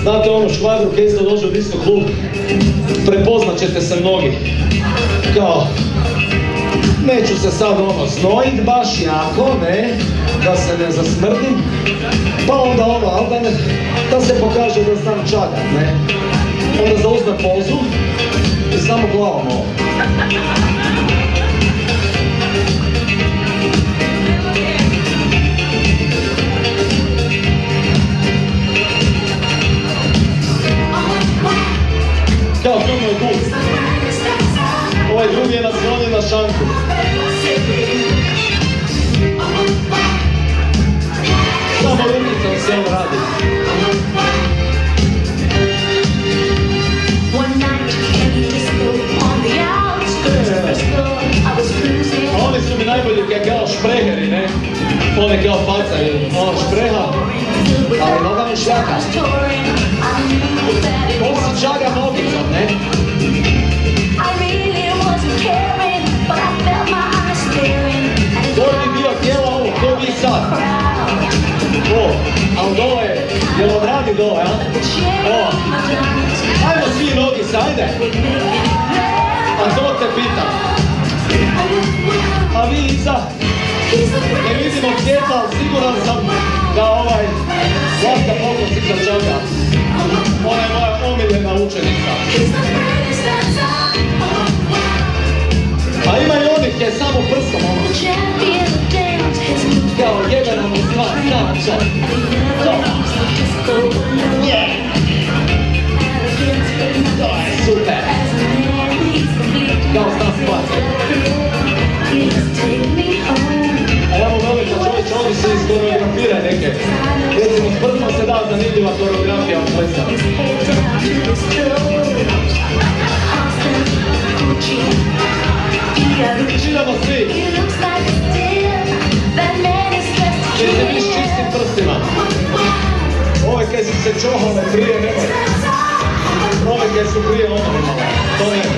Znate ono, škvadru kad isto dođe u disco klub, prepoznat ćete se mnogi. Kao, neću se sad ono znojit baš jako, ne, da se ne zasmrdim, pa onda ono, ali da se pokaže da znam čagat, ne. Onda zauzme pozu i samo glavom ovo. Kao to moj gust. Ovaj drugi je naslonjen na šanku. Samo rukicom se on radi. A oni su mi najbolji kao špreheri, ne? One kao pacaju, ono špreha, ali noga mu šljaka. On se čaga nogicom, ne? Gornji dio tijela ovo, to vi sad. O, ali dole je, jel odradi dole, a? O, ajmo svi nogice, ajde. A to te pitam. A vi iza, ne vidimo svjetla, ali siguran sam da ovaj Vlasta Pokosica čaga. Ona je moja omiljena učenica. A ima i onih gdje samo prstom ono. Kao jedan ono dva, sam. To je super. Kao stan space. A ja mu velim da čovječe, ovdje se iskoreografira neke. Recimo, s prstom se da zanimljiva koreografija u plesa. Činamo svi. Jer se viš čistim prstima. Ove kaj su se čohale prije, nemoj. Ove kaj su prije ono imala. To je.